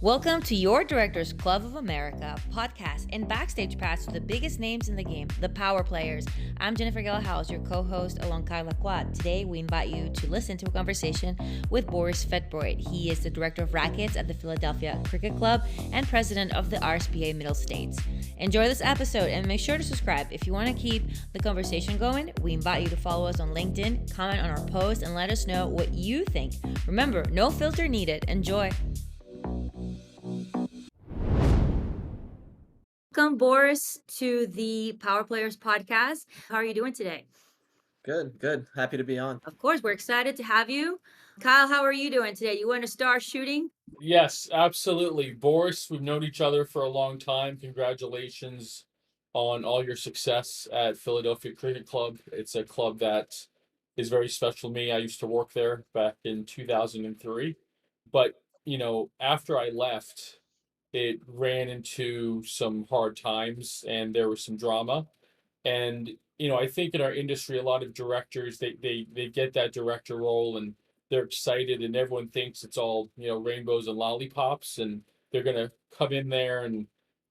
Welcome to your Directors Club of America podcast and backstage pass with the biggest names in the game, the power players. I'm Jennifer Galehouse, your co-host along Kyla Quad. Today, we invite you to listen to a conversation with Boris Fetbroyt. He is the Director of Rackets at the Philadelphia Cricket Club and President of the RSPA Middle States. Enjoy this episode and make sure to subscribe. If you want to keep the conversation going, we invite you to follow us on LinkedIn, comment on our post, and let us know what you think. Remember, no filter needed. Enjoy. Welcome, Boris, to the Power Players podcast. How are you doing today? Good. Happy to be on. Of course, we're excited to have you. Kyle, how are you doing today? You want to start shooting? Yes, absolutely. Boris, we've known each other for a long time. Congratulations on all your success at Philadelphia Cricket Club. It's a club that is very special to me. I used to work there back in 2003. But, after I left, it ran into some hard times and there was some drama. And, I think in our industry, a lot of directors, they get that director role and they're excited and everyone thinks it's all, rainbows and lollipops and they're going to come in there and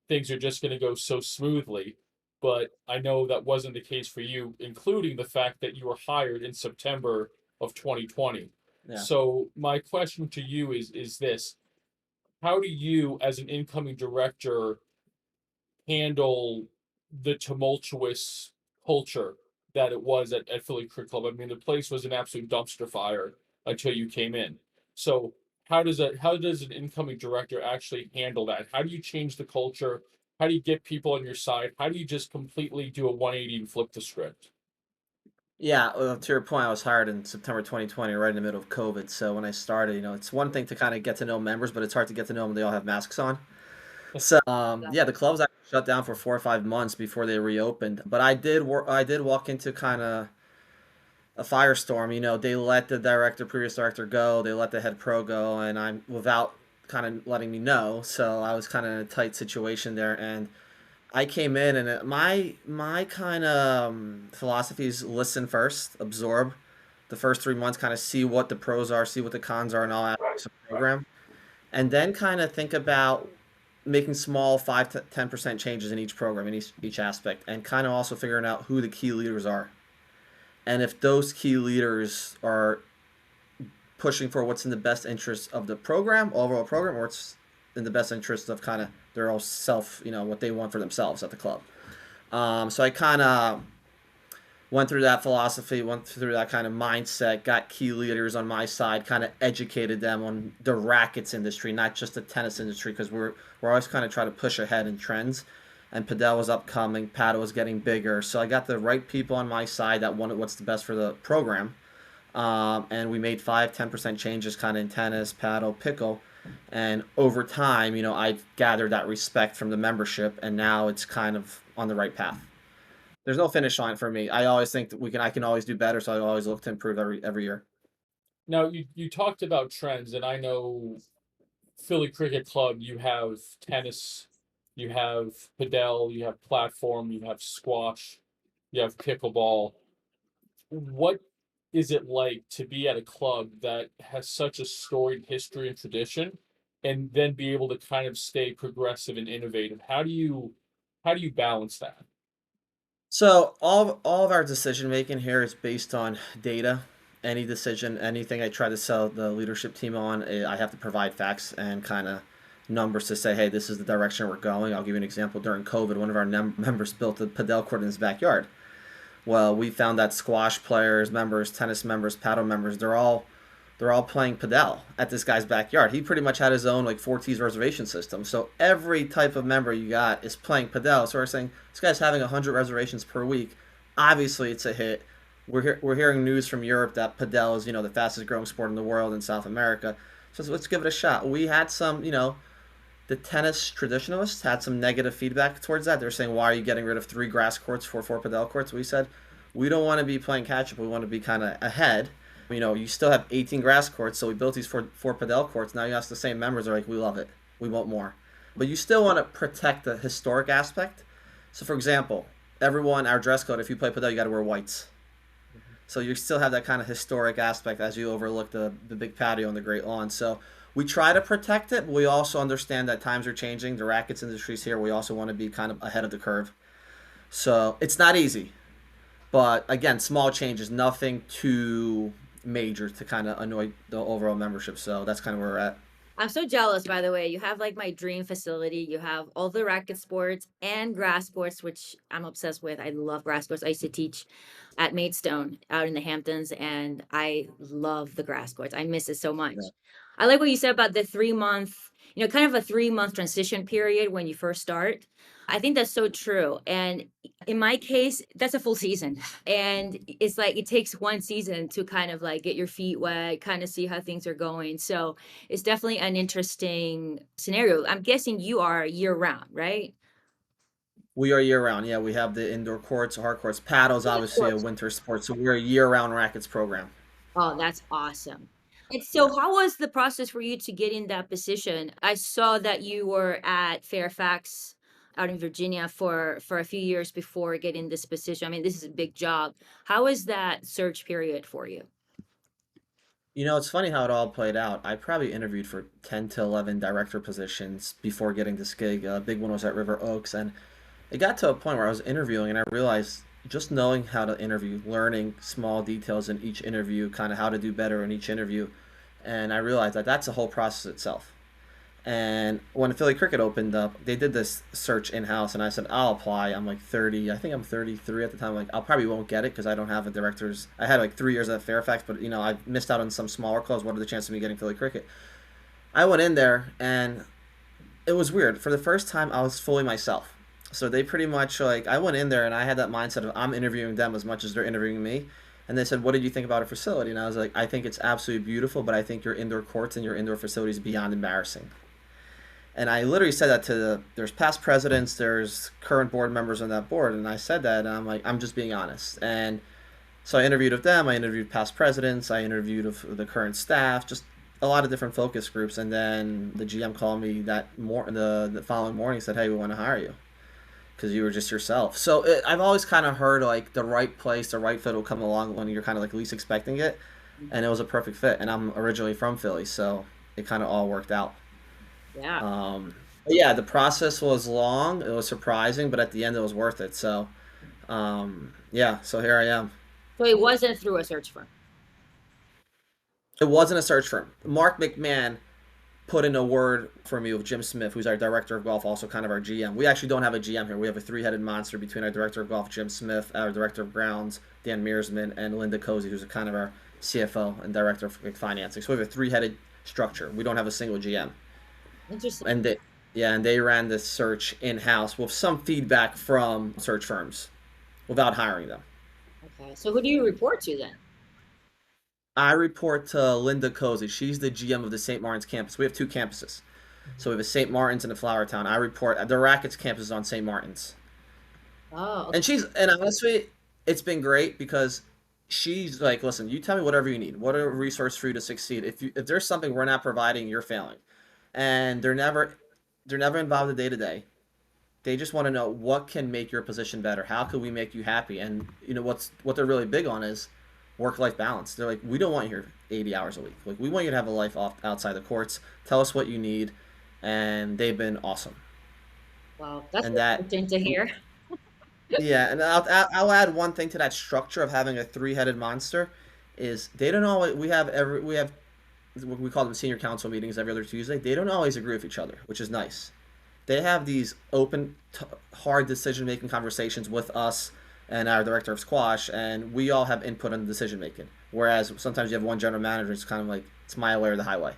things are just going to go so smoothly. But I know that wasn't the case for you, including the fact that you were hired in September of 2020. Yeah. So my question to you is this: how do you, as an incoming director, handle the tumultuous culture that it was at Philly Cricket Club? I mean, the place was an absolute dumpster fire until you came in. So how does an incoming director actually handle that? How do you change the culture? How do you get people on your side? How do you just completely do a 180 and flip the script? Yeah, to your point, I was hired in September 2020, right in the middle of COVID. So when I started, it's one thing to kind of get to know members, but it's hard to get to know them when they all have masks on. So the club was actually shut down for 4 or 5 months before they reopened. But I did walk into kind of a firestorm. They let the previous director go, they let the head pro go, and I'm without kind of letting me know. So I was kind of in a tight situation there, and I came in, and my kind of philosophy is listen first, absorb the first 3 months, kind of see what the pros are, see what the cons are, and all aspects of the program, and then kind of think about making small 5 to 10% changes in each program, in each aspect, and kind of also figuring out who the key leaders are, and if those key leaders are pushing for what's in the best interest of the overall program, or it's in the best interest of kind of their own self, what they want for themselves at the club. So I kind of went through that philosophy, went through that kind of mindset, got key leaders on my side, kind of educated them on the rackets industry, not just the tennis industry, because we're always kind of trying to push ahead in trends. And padel was upcoming, paddle was getting bigger. So I got the right people on my side that wanted what's the best for the program. And we made 5-10% changes kind of in tennis, paddle, pickle. And over time, I gathered that respect from the membership, and now it's kind of on the right path. There's no finish line for me. I always think that I can always do better, so I always look to improve every year. Now, you talked about trends, and I know Philly Cricket Club, you have tennis, you have padel, you have platform, you have squash, you have pickleball. What is it like to be at a club that has such a storied history and tradition, and then be able to kind of stay progressive and innovative? How do you balance that? So all of our decision making here is based on data. Any decision, anything I try to sell the leadership team on, I have to provide facts and kind of numbers to say, hey, this is the direction we're going. I'll give you an example. During COVID, one of our members built a padel court in his backyard. Well, we found that squash players, members, tennis members, paddle members, they're all playing padel at this guy's backyard. He pretty much had his own like 4Ts reservation system. So every type of member you got is playing padel. So we're saying this guy's having 100 reservations per week. Obviously, it's a hit. We're hearing news from Europe that padel is the fastest growing sport in the world in South America. So let's give it a shot. We had some the tennis traditionalists had some negative feedback towards that. They're saying, why are you getting rid of 3 grass courts for 4 padel courts? We said, we don't want to be playing catch up. We want to be kind of ahead. You still have 18 grass courts, so we built these four padel courts. Now you ask the same members, are like, we love it. We want more. But you still want to protect the historic aspect. So, for example, our dress code, if you play padel, you got to wear whites. So you still have that kind of historic aspect as you overlook the big patio and the great lawn. So We try to protect it, but we also understand that times are changing. The rackets industry's here. We also want to be kind of ahead of the curve. So it's not easy. But again, small changes, nothing too major to kind of annoy the overall membership. So that's kind of where we're at. I'm so jealous, by the way. You have like my dream facility. You have all the racket sports and grass sports, which I'm obsessed with. I love grass sports. I used to teach at Maidstone out in the Hamptons, and I love the grass courts. I miss it so much. Yeah. I like what you said about the 3 month, kind of a 3 month transition period when you first start. I think that's so true. And in my case, that's a full season. And it's like it takes one season to kind of like get your feet wet, kind of see how things are going. So it's definitely an interesting scenario. I'm guessing you are year round, right? We are year round. Yeah, we have the indoor courts, hard courts. Paddle's Yeah, of obviously a course. winter sport, so we're a year round rackets program. Oh, that's awesome. And Yeah. so, how was the process for you to get in that position? I saw that you were at Fairfax out in Virginia for a few years before getting this position. I mean, this is a big job. How was that search period for you? It's funny how it all played out. I probably interviewed for 10 to 11 director positions before getting this gig. A big one was at River Oaks, and it got to a point where I was interviewing and I realized just knowing how to interview, learning small details in each interview, kind of how to do better in each interview, and I realized that that's a whole process itself. And when Philly Cricket opened up, they did this search in house, and I said I'll apply. I'm like 30, I think I'm 33 at the time. Like I probably won't get it because I don't have a director's. I had like 3 years at Fairfax, but I missed out on some smaller clubs. What are the chances of me getting Philly Cricket? I went in there, and it was weird. For the first time, I was fully myself. So they pretty much like I went in there and I had that mindset of I'm interviewing them as much as they're interviewing me. And they said, "What did you think about our facility?" And I was like, "I think it's absolutely beautiful, but I think your indoor courts and your indoor facilities beyond embarrassing." And I literally said that to there's past presidents, there's current board members on that board, and I said that, and I'm like, I'm just being honest. And so I interviewed with them, I interviewed past presidents, I interviewed with the current staff, just a lot of different focus groups, and then the GM called me the following morning, said, "Hey, we want to hire you because you were just yourself." So I've always kind of heard like the right place, the right fit will come along when you're kind of like least expecting it, and it was a perfect fit. And I'm originally from Philly, so it kind of all worked out. Yeah. But yeah, the process was long. It was surprising, but at the end, it was worth it. So, yeah, so here I am. So it wasn't through a search firm. It wasn't a search firm. Mark McMahon put in a word for me with Jim Smith, who's our director of golf, also kind of our GM. We actually don't have a GM here. We have a three-headed monster between our director of golf, Jim Smith, our director of grounds, Dan Mearsman, and Linda Cozy, who's kind of our CFO and director of financing. So we have a three-headed structure. We don't have a single GM. Interesting. And they ran this search in house with some feedback from search firms without hiring them. Okay. So who do you report to then? I report to Linda Cozy. She's the GM of the St. Martin's campus. We have two campuses. So we have a St. Martin's and a Flowertown. I report the Rackets campus is on St. Martin's. Oh, okay. And honestly, it's been great because she's like, listen, you tell me whatever you need, whatever resource for you to succeed. If there's something we're not providing, you're failing. And they're never involved in day to day. They just want to know what can make your position better. How can we make you happy? And what they're really big on is work life balance. They're like, we don't want you here 80 hours a week. Like we want you to have a life outside the courts. Tell us what you need, and they've been awesome. Wow, that's And that interesting to hear. yeah, and I'll add one thing to that structure of having a three-headed monster is they don't always we have we call them senior council meetings every other Tuesday. They don't always agree with each other, which is nice. They have these open, hard decision making conversations with us and our director of squash, and we all have input on the decision making. Whereas sometimes you have one general manager, it's kind of like it's my way or the highway.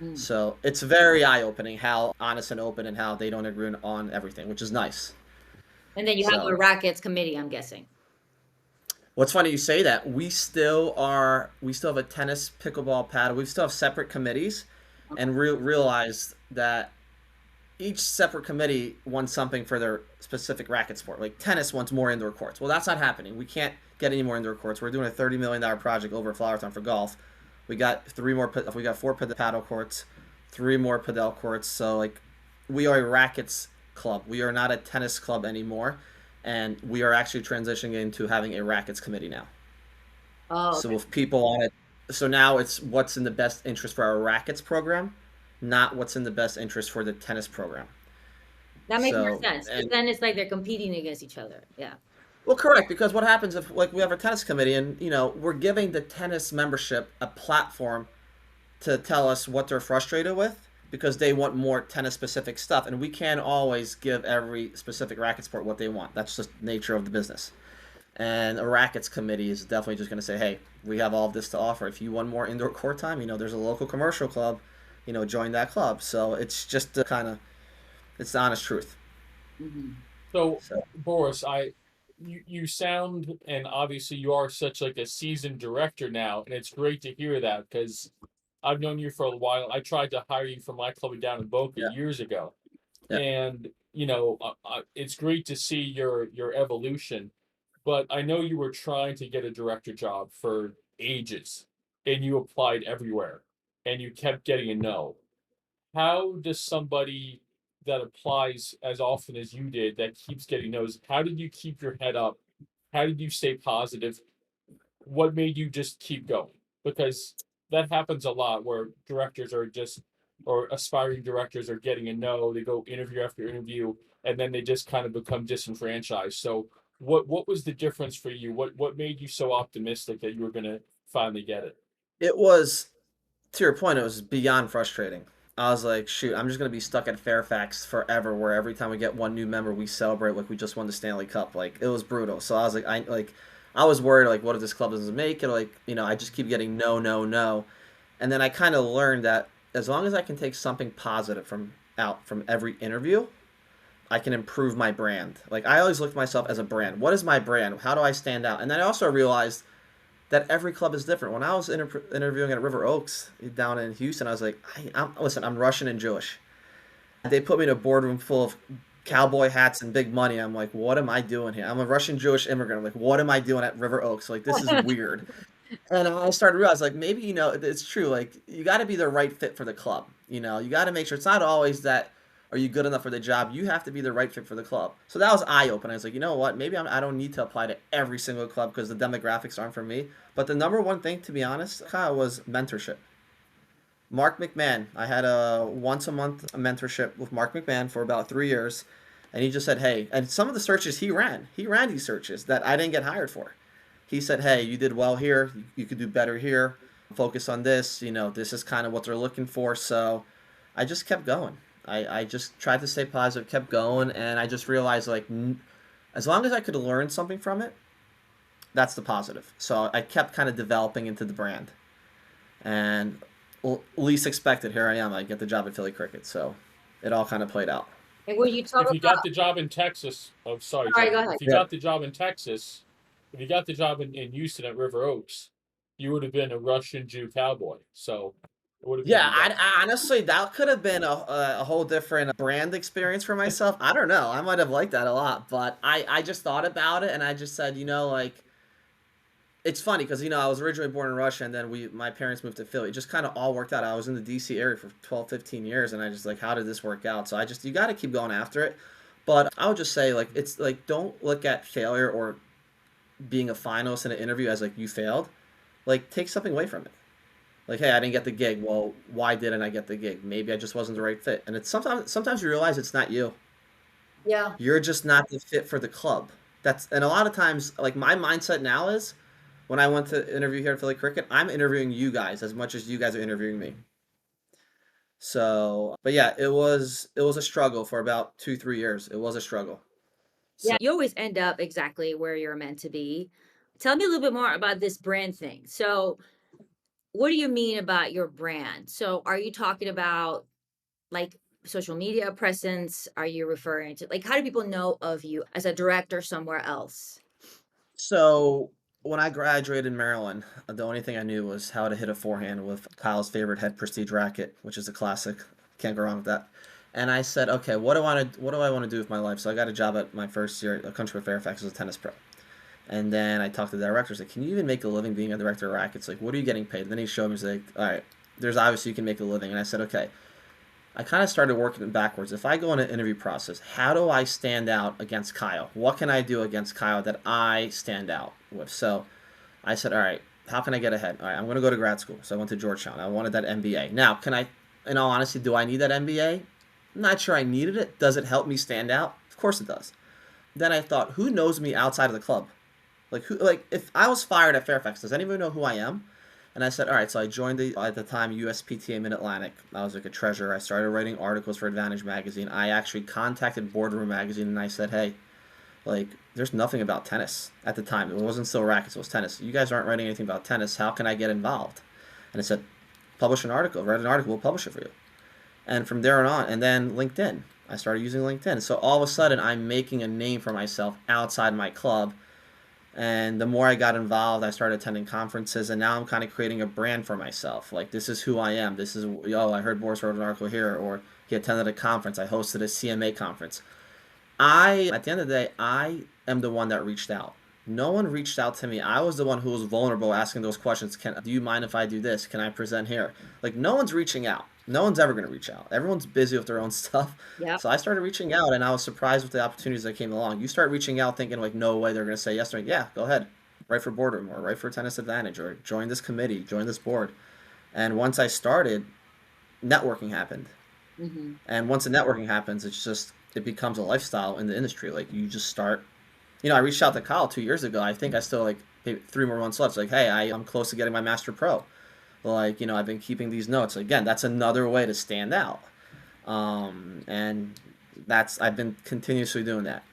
Mm. So it's very eye opening how honest and open and how they don't agree on everything, which is nice. And then you have a So rackets committee, I'm guessing. what's funny you say that we still have a tennis, pickleball, paddle. We still have separate committees, and realized that each separate committee wants something for their specific racket sport. Like tennis wants more indoor courts. Well, that's not happening. We can't get any more indoor courts. We're doing a $30 million project over at Flowertown for golf. We got three more. We got four paddle courts, three more padel courts. So like, we are a rackets club. We are not a tennis club anymore, and we are actually transitioning into having a rackets committee now. Oh, So okay. with people on it, so now it's what's in the best interest for our rackets program, not what's in the best interest for the tennis program. That makes more So, sense because and then it's like they're competing against each other. Yeah. well, correct, because what happens if like we have a tennis committee and we're giving the tennis membership a platform to tell us what they're frustrated with because they want more tennis specific stuff, and we can't always give every specific racket sport what they want. That's just nature of the business. And a rackets committee is definitely just going to say, hey, we have all of this to offer. If you want more indoor court time, there's a local commercial club, join that club. So it's just the kind of, it's the honest truth. Hmm. So, So Boris, you sound, and obviously you are such like a seasoned director now, and it's great to hear that because I've known you for a while. I tried to hire you for my club down in Boca yeah, years ago, yeah. and it's great to see your evolution. But I know you were trying to get a director job for ages, and you applied everywhere, and you kept getting a no. How does somebody that applies as often as you did, that keeps getting no's, how did you keep your head up? How did you stay positive? What made you just keep going? Because that happens a lot where directors are just, or aspiring directors are getting a no, they go interview after interview, and then they just kind of become disenfranchised. So what was the difference for you? What made you so optimistic that you were gonna finally get it? It was, to your point, it was beyond frustrating. I was like, shoot, I'm just going to be stuck at Fairfax forever, where every time we get one new member, we celebrate like we just won the Stanley Cup. Like, it was brutal. So I was like, I was worried, like, what if this club doesn't make it? Like, I just keep getting no, no, no. And then I kind of learned that as long as I can take something positive from every interview, I can improve my brand. Like, I always look at myself as a brand. What is my brand? How do I stand out? And then I also realized that every club is different. When I was interviewing at River Oaks down in Houston, I was like, listen, I'm Russian and Jewish. They put me in a boardroom full of cowboy hats and big money. I'm like, what am I doing here? I'm a Russian Jewish immigrant. I'm like, what am I doing at River Oaks? Like, this is weird. And I started to realize, like, maybe, it's true. Like, you got to be the right fit for the club. You got to make sure it's not always that, are you good enough for the job? You have to be the right fit for the club. So that was eye-opening. I was like, you know what? Maybe I don't need to apply to every single club because the demographics aren't for me. But the number one thing, to be honest, Kyle, was mentorship. Mark McMahon. I had a once a month mentorship with Mark McMahon for about 3 years. And he just said, hey, and some of the searches he ran these searches that I didn't get hired for. He said, hey, you did well here. You could do better here. Focus on this. This is kind of what they're looking for. So I just kept going. I just tried to stay positive, kept going. And I just realized, like, as long as I could learn something from it, that's the positive. So I kept kind of developing into the brand. And least expected, here I am. I get the job at Philly Cricket. So it all kind of played out. And when you talk If you got about, the job in Texas, oh, sorry, sorry, go Jennifer. ahead. If you Yeah. got the job in Texas, if you got the job in Houston at River Oaks, you would have been a Russian Jew cowboy. So it would have been Yeah, even better. I honestly, that could have been a whole different brand experience for myself. I don't know. I might have liked that a lot, but I just thought about it and I just said, like, it's funny because, I was originally born in Russia and then my parents moved to Philly. It just kind of all worked out. I was in the DC area for 12, 15 years and I just like, how did this work out? So you got to keep going after it. But I would just say, like, it's like, don't look at failure or being a finalist in an interview as like you failed. Like, take something away from it. Like, hey, I didn't get the gig. Well, why didn't I get the gig? Maybe I just wasn't the right fit. And it's sometimes you realize it's not you. Yeah. You're just not the fit for the club. And a lot of times, like, my mindset now is when I went to interview here at Philly Cricket, I'm interviewing you guys as much as you guys are interviewing me. So, but yeah, it was a struggle for about 2, 3 years. It was a struggle. Yeah. So You always end up exactly where you're meant to be. Tell me a little bit more about this brand thing. So, what do you mean about your brand? So, are you talking about like social media presence? Are you referring to like how do people know of you as a director somewhere else? So when I graduated in Maryland, the only thing I knew was how to hit a forehand with Kyle's favorite head prestige racket, which is a classic. Can't go wrong with that. And I said, okay, what do I want to do with my life? So I got a job at my first year at Country Fairfax as a tennis pro. And then I talked to the director. I was like, can you even make a living being a director of rackets? Like, what are you getting paid? And then he showed me, he's like, all right, there's obviously you can make a living. And I said, okay. I kind of started working it backwards. If I go in an interview process, how do I stand out against Kyle? What can I do against Kyle that I stand out with? So I said, all right, how can I get ahead? All right, I'm going to go to grad school. So I went to Georgetown. I wanted that MBA. Now, in all honesty, do I need that MBA? I'm not sure I needed it. Does it help me stand out? Of course it does. Then I thought, who knows me outside of the club? Like who? Like if I was fired at Fairfax, does anyone know who I am? And I said, all right. So I joined at the time USPTA Mid Atlantic. I was like a treasurer. I started writing articles for Advantage Magazine. I actually contacted Boardroom Magazine and I said, hey, like there's nothing about tennis at the time. It wasn't still rackets. It was tennis. You guys aren't writing anything about tennis. How can I get involved? And I said, publish an article. Write an article. We'll publish it for you. And from there on, and then LinkedIn. I started using LinkedIn. So all of a sudden, I'm making a name for myself outside my club. And the more I got involved, I started attending conferences, and now I'm kind of creating a brand for myself. Like, this is who I am. This is, oh, I heard Boris wrote an article here, or he attended a conference. I hosted a CMA conference. At the end of the day, I am the one that reached out. No one reached out to me. I was the one who was vulnerable asking those questions. Do you mind if I do this? Can I present here? Like, no one's reaching out. No one's ever going to reach out. Everyone's busy with their own stuff. Yep. So I started reaching out, and I was surprised with the opportunities that came along. You start reaching out thinking, like, no way they're going to say yes. Yeah, go ahead. Write for Boardroom, or write for Tennis Advantage, or join this committee, join this board. And once I started, networking happened. Mm-hmm. And once the networking happens, it becomes a lifestyle in the industry. Like, you just start, I reached out to Kyle 2 years ago. I think I still, like, maybe 3 more months left. It's like, hey, I'm close to getting my Master Pro. Like, I've been keeping these notes. Again, that's another way to stand out. And I've been continuously doing that.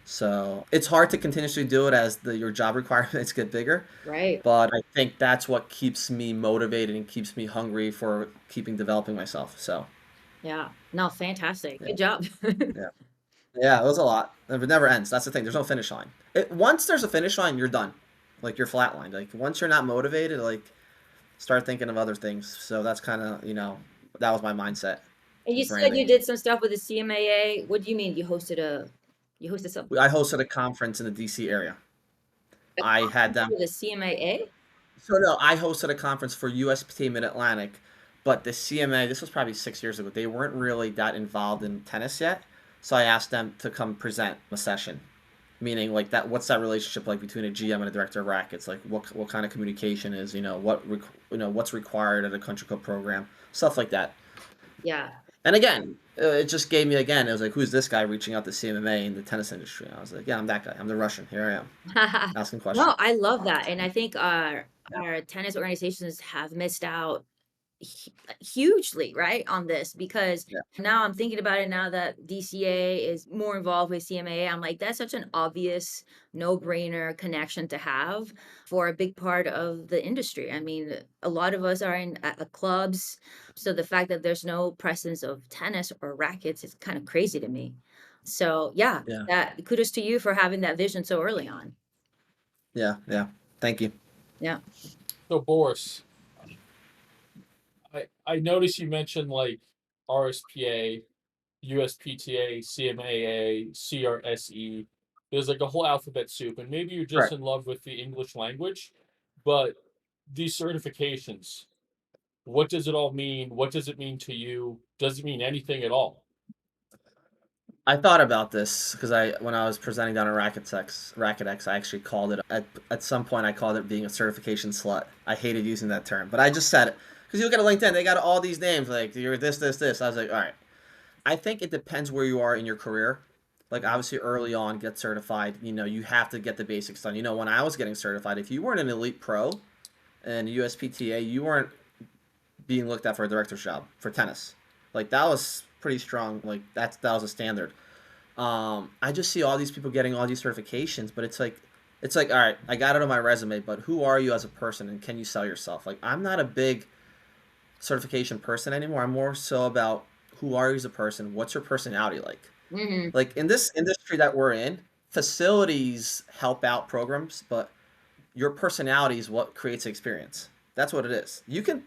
So it's hard to continuously do it as your job requirements get bigger. Right. But I think that's what keeps me motivated and keeps me hungry for developing myself. So. Yeah. No, fantastic. Yeah. Good job. Yeah. Yeah, it was a lot. It never ends. That's the thing. There's no finish line. Once there's a finish line, you're done. Like, you're flatlined. Like, once you're not motivated, like, start thinking of other things. So that's kind of, that was my mindset. And you said you did some stuff with the CMAA. What do you mean? You hosted something? I hosted a conference in the DC area. I had them. With the CMAA? So no, I hosted a conference for USPTA Mid Atlantic, but the CMA, this was probably 6 years ago. They weren't really that involved in tennis yet. So I asked them to come present a session, meaning like that. What's that relationship like between a GM and a director of rackets? Like what kind of communication is, what's required at a country club program, stuff like that. Yeah. And again, it just gave me it was like, who's this guy reaching out to CMA in the tennis industry? And I was like, yeah, I'm that guy. I'm the Russian. Here I am asking questions. No, I love that, and I think our tennis organizations have missed out hugely, right, on this, because now I'm thinking about it, now that DCA is more involved with CMA, I'm like, that's such an obvious no-brainer connection to have for a big part of the industry. I mean, a lot of us are in clubs, so the fact that there's no presence of tennis or rackets is kind of crazy to me. So yeah. That kudos to you for having that vision so early on. Yeah, thank you. Yeah. So Boris, I noticed you mentioned like RSPA, USPTA, CMAA, CRSE. There's like a whole alphabet soup, and maybe you're just in love with the English language, but these certifications, what does it all mean? What does it mean to you? Does it mean anything at all? I thought about this because when I was presenting down at Racket X, I actually called it, at some point I called it being a certification slut. I hated using that term, but I just said it. Because you look at LinkedIn, they got all these names, like, you're this. I was like, all right. I think it depends where you are in your career. Like, obviously, early on, get certified. You have to get the basics done. When I was getting certified, if you weren't an elite pro in USPTA, you weren't being looked at for a director's job for tennis. Like, that was pretty strong. Like, that was a standard. I just see all these people getting all these certifications, but it's like, all right, I got it on my resume, but who are you as a person, and can you sell yourself? Like, I'm not a big certification person anymore. I'm more so about who are you as a person, what's your personality like. Mm-hmm. Like, in this industry that we're in, facilities help out programs, but your personality is what creates the experience. That's what it is. You can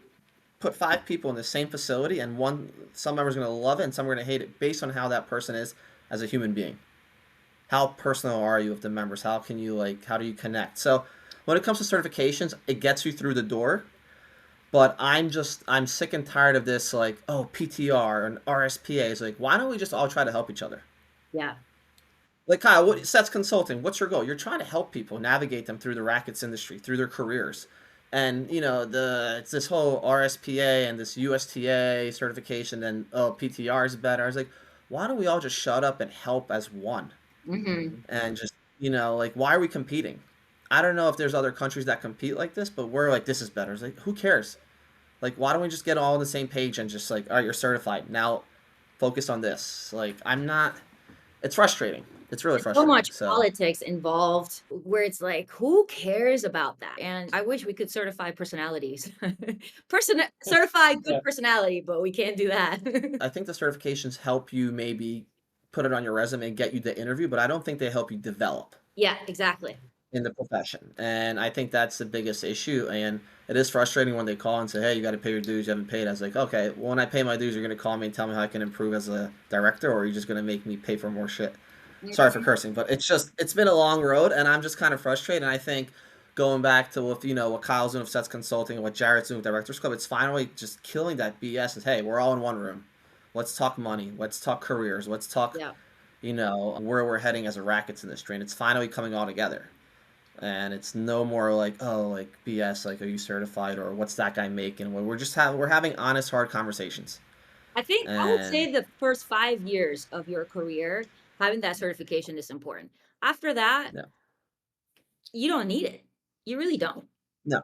put 5 people in the same facility, and some member's going to love it and some are going to hate it based on how that person is as a human being. How personal are you with the members? How do you connect? So when it comes to certifications, it gets you through the door. But I'm sick and tired of this, like, oh, PTR and RSPA. It's like, why don't we just all try to help each other? Yeah. Like, Kyle, Seth's consulting. What's your goal? You're trying to help people navigate them through the rackets industry, through their careers. And it's this whole RSPA and this USTA certification, and PTR is better. I was like, why don't we all just shut up and help as one? Hmm. And just like, why are we competing? I don't know if there's other countries that compete like this, but we're like, this is better. It's like, who cares? Like, why don't we just get all on the same page and just like, all right, you're certified now, focus on this. Like, I'm not. It's frustrating. It's really There's so frustrating. much So politics involved where it's like, who cares about that? And I wish we could certify personalities. Certify Yeah. good personality, but we can't do that. I think the certifications help you maybe put it on your resume and get you the interview, but I don't think they help you develop Yeah, exactly. in the profession. And I think that's the biggest issue. And it is frustrating when they call and say, hey, you got to pay your dues, you haven't paid. I was like, okay, well, when I pay my dues, you're going to call me and tell me how I can improve as a director, or are you just going to make me pay for more shit? Sorry for cursing, but it's been a long road, and I'm just kind of frustrated. And I think going back to what Kyle's doing with Sets Consulting and what Jared's doing with Directors Club, it's finally just killing that BS. Is, hey, we're all in one room. Let's talk money. Let's talk careers. Let's talk, Yeah. where we're heading as a rackets industry. And it's finally coming all together. And it's no more like, oh, like BS, like, are you certified, or what's that guy making? We're having honest, hard conversations. I would And say the first 5 years of your career, having that certification is important. After that, no, you don't need it. You really don't. no.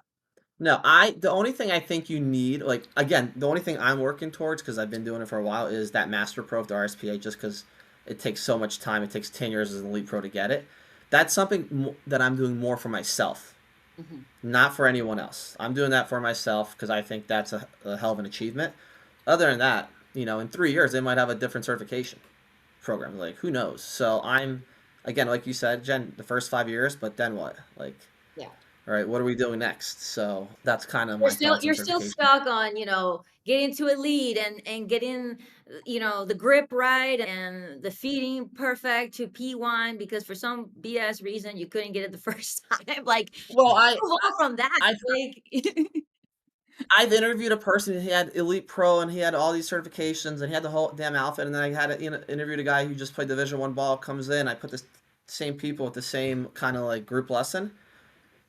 No, the only thing I think you need, like, again, the only thing I'm working towards, because I've been doing it for a while, is that Master Pro of the RSPA, just because it takes so much time. It takes 10 years as an Elite Pro to get it. That's something that I'm doing more for myself, Mhm. not for anyone else. I'm doing that for myself because I think that's a hell of an achievement. Other than that, in 3 years, they might have a different certification program. Like, who knows? So again, like you said, Jen, the first 5 years, but then what? Like, Yeah. all right, what are we doing next? So that's kind of You're my still thoughts on you're still certification. stuck on, getting to a lead and getting, the grip right and the feeding perfect to P1 because for some BS reason you couldn't get it the first time. Like, Well, move on from that. I've Like, I've interviewed a person, and he had Elite Pro and he had all these certifications and he had the whole damn outfit, and then I had interviewed a guy who just played Division 1 ball, comes in, I put the same people with the same kind of like group lesson,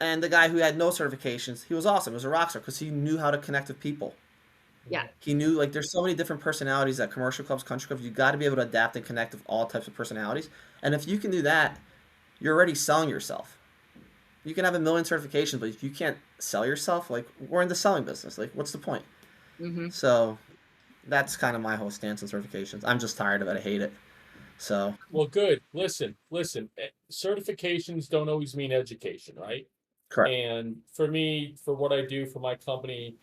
and the guy who had no certifications, he was awesome. He was a rock star because he knew how to connect with people. yeah, He knew, like, there's so many different personalities at commercial clubs, country clubs. You got to be able to adapt and connect with all types of personalities. And if you can do that, you're already selling yourself. You can have a million certifications, but if you can't sell yourself, like, we're in the selling business. Like, what's the point? mhm. So that's kind of my whole stance on certifications. I'm just tired of it. I hate it. So Well, good. Listen. Certifications don't always mean education, right? correct. And for me, for what I do for my company,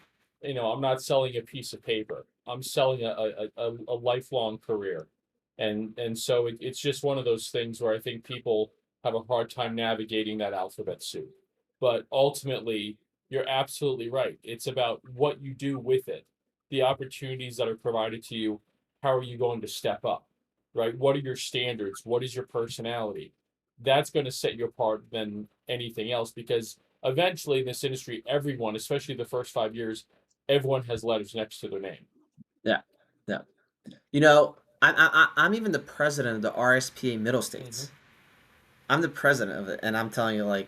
I'm not selling a piece of paper. I'm selling a lifelong career. And so it's just one of those things where I think people have a hard time navigating that alphabet soup. But ultimately, you're absolutely right. It's about what you do with it, the opportunities that are provided to you. How are you going to step up, right? What are your standards? What is your personality? That's going to set you apart than anything else because eventually in this industry, everyone, especially the first 5 years, everyone has letters next to their name. Yeah. Yeah. I'm even the president of the RSPA Middle Mm-hmm. States. I'm the president of it, and I'm telling you, like,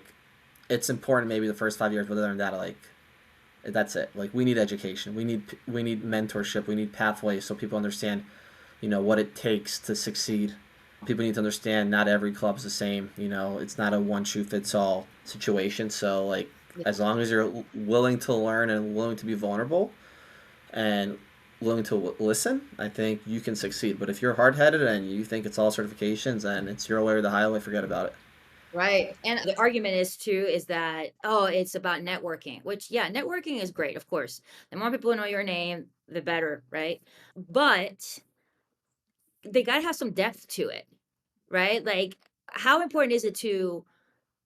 it's important maybe the first 5 years, but other than that, like, that's it. Like, we need education, we need mentorship, we need pathways so people understand, what it takes to succeed. People need to understand not every club's the same. It's not a one shoe fits all situation. So, like, Yeah. as long as you're willing to learn and willing to be vulnerable and willing to listen, I think you can succeed. But if you're hard headed and you think it's all certifications and it's your way or the highway, forget about it. Right. And the argument is too, is that, oh, it's about networking, which, yeah, networking is great, of course. The more people know your name, the better, right? But they got to have some depth to it, right? Like, how important is it to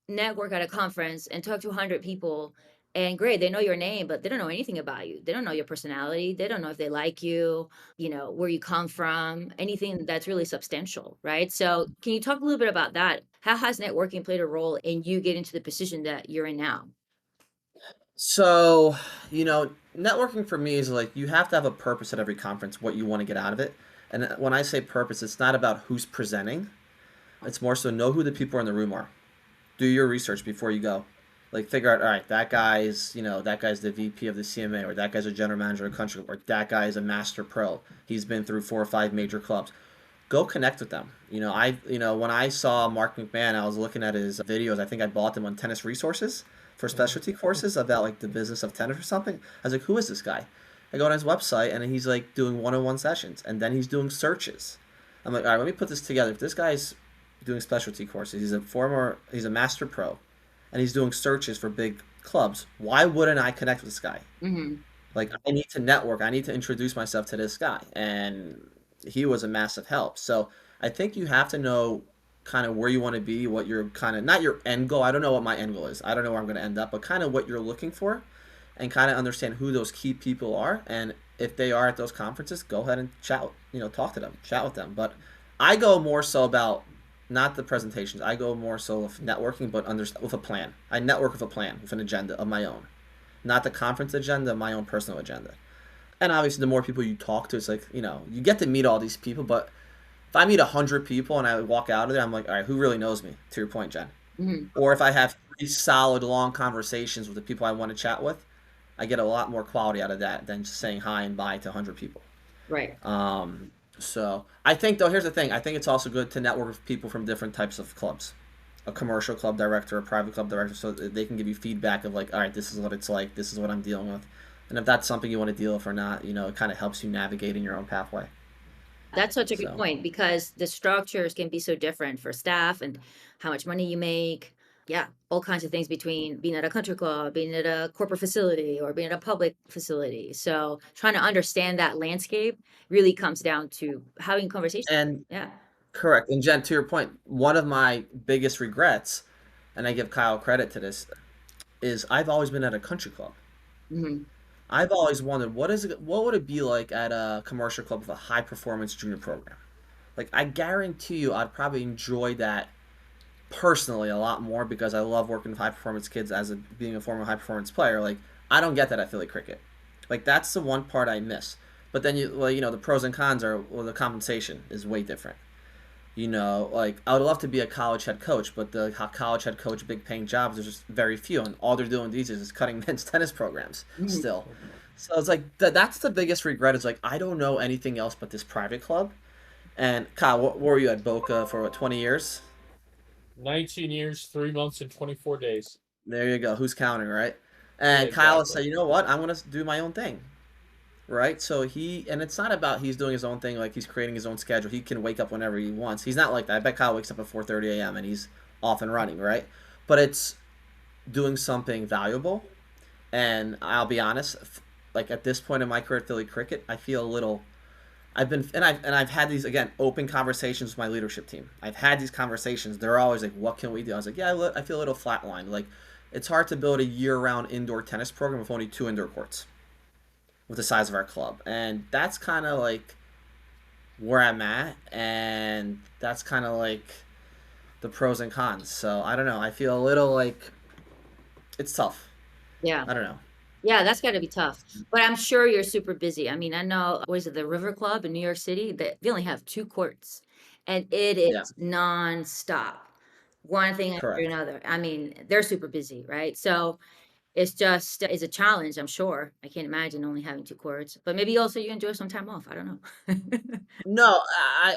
network at a conference and talk to 100 people? And great, they know your name, but they don't know anything about you. They don't know your personality. They don't know if they like you, where you come from, anything that's really substantial, right? So, can you talk a little bit about that? How has networking played a role in you getting to the position that you're in now? So, networking for me is like you have to have a purpose at every conference, what you want to get out of it. And when I say purpose, it's not about who's presenting. It's more so know who the people in the room are. Do your research before you go. Like figure out, all right, that guy's, that guy's the VP of the CMA, or that guy's a general manager of a country, or that guy is a master pro. He's been through 4 or 5 major clubs. Go connect with them. When I saw Mark McMahon, I was looking at his videos. I think I bought them on Tennis Resources for specialty courses about like the business of tennis or something. I was like, who is this guy? I go on his website and he's like doing one-on-one sessions, and then he's doing searches. I'm like, all right, let me put this together. If this guy's doing specialty courses, he's a master pro, and he's doing searches for big clubs. Why wouldn't I connect with this guy? Mm-hmm. Like, I need to network. I need to introduce myself to this guy, and he was a massive help. So I think you have to know kind of where you want to be, what your kind of, not your end goal. I don't know what my end goal is. I don't know where I'm going to end up, but kind of what you're looking for, and kind of understand who those key people are. And if they are at those conferences, go ahead and chat, talk to them, chat with them. But I go more so about not the presentations. I go more so with networking, but with a plan. I network with a plan, with an agenda of my own, not the conference agenda, my own personal agenda. And obviously, the more people you talk to, it's like, you get to meet all these people. But if I meet 100 people and I walk out of there, I'm like, all right, who really knows me? To your point, Jen. Mm-hmm. Or if I have 3 solid, long conversations with the people I want to chat with, I get a lot more quality out of that than just saying hi and bye to 100 people. Right. So I think, though, here's the thing. I think it's also good to network with people from different types of clubs. A commercial club director, a private club director, so that they can give you feedback of like, all right, this is what it's like, this is what I'm dealing with. And if that's something you want to deal with or not, it kind of helps you navigate in your own pathway. That's such a good So, point because the structures can be so different for staff and how much money you make. Yeah, all kinds of things between being at a country club, being at a corporate facility, or being at a public facility. So trying to understand that landscape really comes down to having conversations. and Yeah. correct. And Jen, to your point, one of my biggest regrets, and I give Kyle credit to this, is I've always been at a country club. Hmm. I've always wondered what would it be like at a commercial club with a high performance junior program. Like, I guarantee you, I'd probably enjoy that personally a lot more because I love working with high performance kids being a former high performance player. Like, I don't get that at Philly Cricket. Like, that's the one part I miss. But then the pros and cons are, well, the compensation is way different. Like, I would love to be a college head coach, but the college head coach big paying jobs, there's just very few, and all they're doing these days is cutting men's tennis programs still. So it's like that's the biggest regret, is like, I don't know anything else but this private club. And Kyle, what were you at Boca for, what, 20 years? 19 years, 3 months, and 24 days. There you go. Who's counting, right? Yeah, And Kyle exactly. said, you know what? I'm going to do my own thing, right? So and it's not about he's doing his own thing, like he's creating his own schedule. He can wake up whenever he wants. He's not like that. I bet Kyle wakes up at 4:30 a.m. and he's off and running, right? But it's doing something valuable. And I'll be honest, like at this point in my career at Philly Cricket, I feel a little. I've had these, again, open conversations with my leadership team. I've had these conversations. They're always like, "What can we do?" I was like, "Yeah, I feel a little flatlined. Like, it's hard to build a year-round indoor tennis program with only 2 indoor courts, with the size of our club." And that's kind of like where I'm at, and that's kind of like the pros and cons. So I don't know. I feel a little like it's tough. Yeah. I don't know. Yeah, that's got to be tough. But I'm sure you're super busy. I mean, I know, what is it, the River Club in New York City? They only have two courts, and it Yeah, is nonstop. One thing after correct. another. I mean, they're super busy, right? So it's a challenge, I'm sure. I can't imagine only having two courts, but maybe also you enjoy some time off. I don't know. No,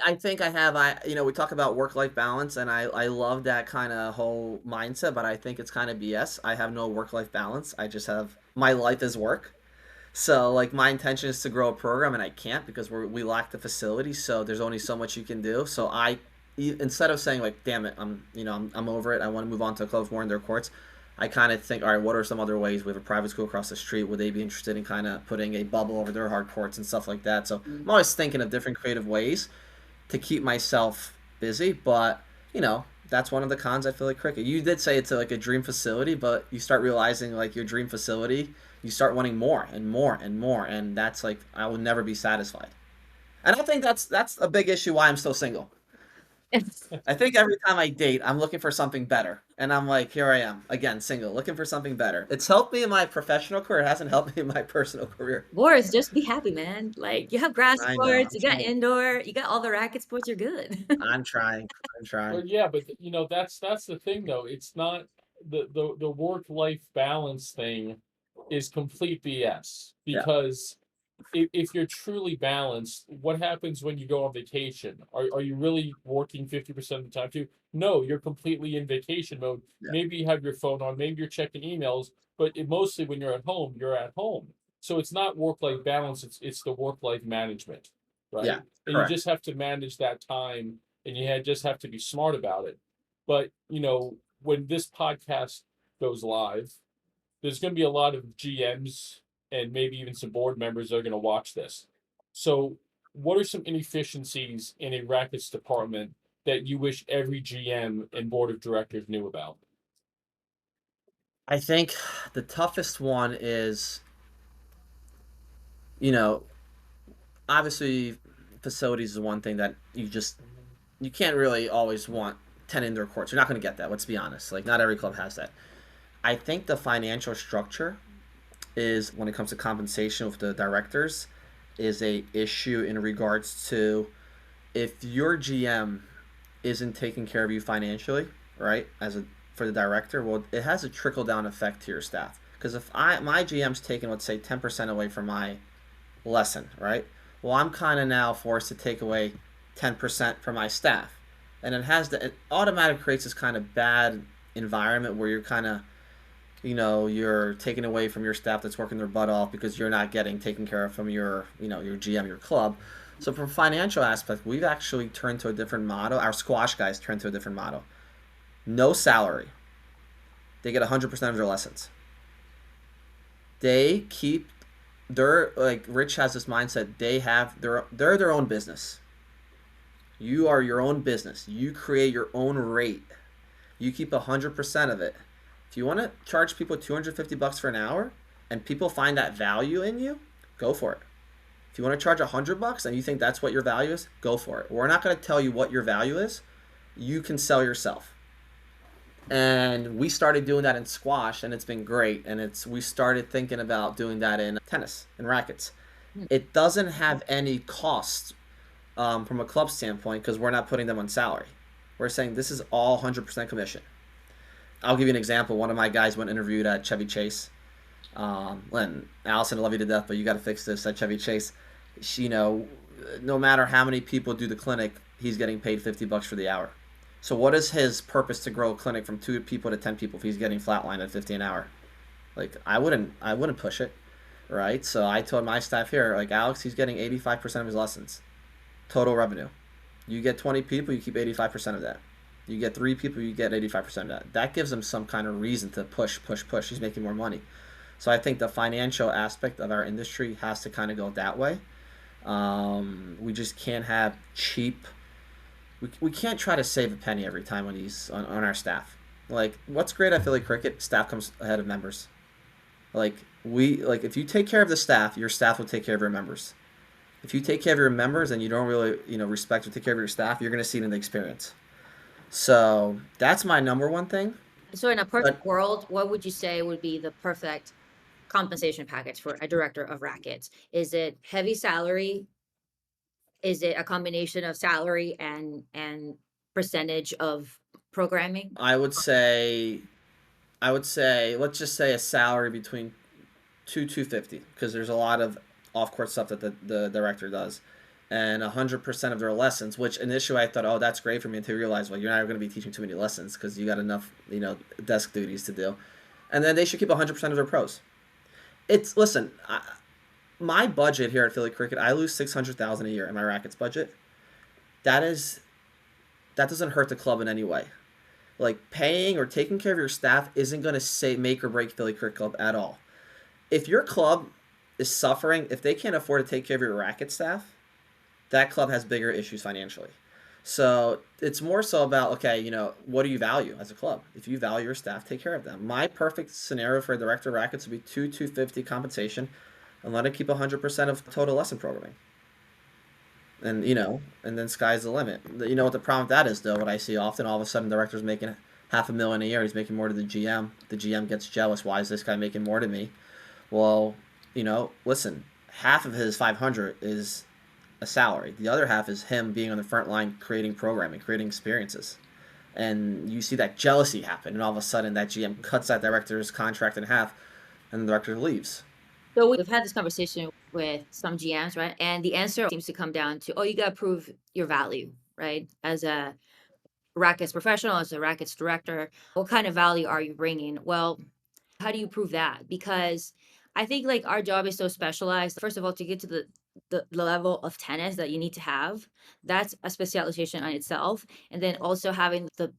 I think I have. We talk about work-life balance, and I love that kind of whole mindset, but I think it's kind of BS. I have no work-life balance. I just have my life is work. So, like, my intention is to grow a program, and I can't because we lack the facility. So there's only so much you can do. So instead of saying like, "Damn it, I'm over it. I want to move on to a club with more in their courts," I kind of think, all right, what are some other ways? We have a private school across the street. Would they be interested in kind of putting a bubble over their hard courts and stuff like that? So I'm Mm. always thinking of different creative ways to keep myself busy. But that's one of the cons, I feel, like cricket. You did say it's like a dream facility, but you start realizing like your dream facility, you start wanting more and more and more, and that's like I will never be satisfied. And I think that's a big issue why I'm still single. I think every time I date, I'm looking for something better. And I'm like, here I am, again, single, looking for something better. It's helped me in my professional career. It hasn't helped me in my personal career. Boris, just be happy, man. Like you have grass I know. courts, you got indoor, you got all the racket sports, you're good. I'm trying. I'm trying. But yeah, but that's the thing though. It's not. the work life balance thing is complete BS, Yeah. because if you're truly balanced, what happens when you go on vacation? Are you really working 50% of the time too? No, you're completely in vacation mode. Yeah. Maybe you have your phone on, maybe you're checking emails, but mostly when you're at home, you're at home. So it's not work-life balance, it's the work-life management, Yeah. right? And you Correct. just have to manage that time, and just have to be smart about it. But, when this podcast goes live, there's going to be a lot of GMs and maybe even some board members that are going to watch this. So, what are some inefficiencies in a rackets department that you wish every GM and board of directors knew about? I think the toughest one is, you know, obviously facilities is one thing that you can't really always want 10 indoor courts. You're not going to get that. Let's be honest. Like, not every club has that. I think the financial structure is, when it comes to compensation with the directors, is a issue in regards to, if your GM isn't taking care of you financially, right, for the director, well, it has a trickle down effect to your staff. Because if my GM's taking, let's say, 10% away from my lesson, right? Well, I'm kind of now forced to take away 10% from my staff, and it automatically creates this kind of bad environment where you're kind of, you're taking away from your staff that's working their butt off because you're not getting taken care of from your GM, your club. So from a financial aspect, we've actually turned to a different model. Our squash guys turned to a different model. No salary. They get 100% of their lessons. They keep like Rich has this mindset. They're their own business. You are your own business. You create your own rate. You keep 100% of it. If you want to charge people $250 for an hour and people find that value in you, go for it. If you want to charge $100 and you think that's what your value is, go for it. We're not going to tell you what your value is. You can sell yourself. And we started doing that in squash, and it's been great. And we started thinking about doing that in tennis and rackets. It doesn't have any cost from a club standpoint, because we're not putting them on salary. We're saying this is all 100% commission. I'll give you an example. One of my guys went interviewed at Chevy Chase. And Allison, I love you to death, but you got to fix this at Chevy Chase. No matter how many people do the clinic, he's getting paid $50 for the hour. So what is his purpose to grow a clinic from 2 people to 10 people if he's getting flatlined at $50 an hour? Like, I wouldn't push it, right? So I told my staff here, like, Alex, he's getting 85% of his lessons, total revenue. You get 20 people, you keep 85% of that. You get 3 people, you get 85% of that. That gives him some kind of reason to push. He's making more money. So I think the financial aspect of our industry has to kind of go that way. We just can't have cheap. We can't try to save a penny every time on our staff. Like, what's great at Philly Cricket, staff comes ahead of members. If you take care of the staff, your staff will take care of your members. If you take care of your members and you don't really respect or take care of your staff, you're going to see it in the experience. So that's my number one thing. So in a perfect world, what would you say would be the perfect compensation package for a director of rackets? Is it heavy salary? Is it a combination of salary and percentage of programming? I would say, let's just say a salary between 250, because there's a lot of off-court stuff that the director does, and 100% of their lessons. Which initially I thought, oh, that's great for me, until I realized, well, you're not going to be teaching too many lessons because you got enough desk duties to do, and then they should keep 100% of their pros. My budget here at Philly Cricket, I lose $600,000 a year in my rackets budget. That doesn't hurt the club in any way. Like, paying or taking care of your staff isn't going to make or break Philly Cricket Club at all. If your club is suffering, if they can't afford to take care of your racket staff, that club has bigger issues financially. So it's more so about, okay, what do you value as a club? If you value your staff, take care of them. My perfect scenario for a director of rackets would be $250 compensation, and let it keep 100% of total lesson programming. And and then sky's the limit. You know what the problem with that is, though? What I see often, all of a sudden, director's making $500,000 a year. He's making more to the GM. The GM gets jealous. Why is this guy making more to me? Well, listen, half of his 500 is a salary. The other half is him being on the front line, creating programming, creating experiences. and you see that jealousy happen, and all of a sudden that GM cuts that director's contract in half, and the director leaves. So we've had this conversation with some GMs, right? And the answer seems to come down to, oh, you got to prove your value, right? As a rackets professional, as a rackets director, what kind of value are you bringing? Well, how do you prove that? Because I think like our job is so specialized. First of all, to get to the level of tennis that you need to have, that's a specialization on itself. And then also having the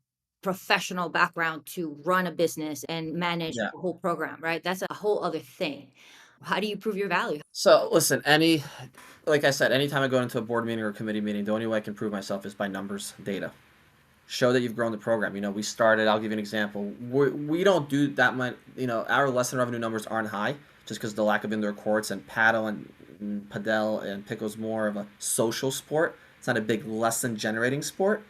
professional background to run a business and manage Yeah. the whole program, right? That's a whole other thing. How do you prove your value? So listen, like I said, anytime I go into a board meeting or a committee meeting, the only way I can prove myself is by numbers, data. Show that you've grown the program. We started, I'll give you an example. We don't do that much, our lesson revenue numbers aren't high just because of the lack of indoor courts, and paddle and padel and pickle is more of a social sport. It's not a big lesson generating sport.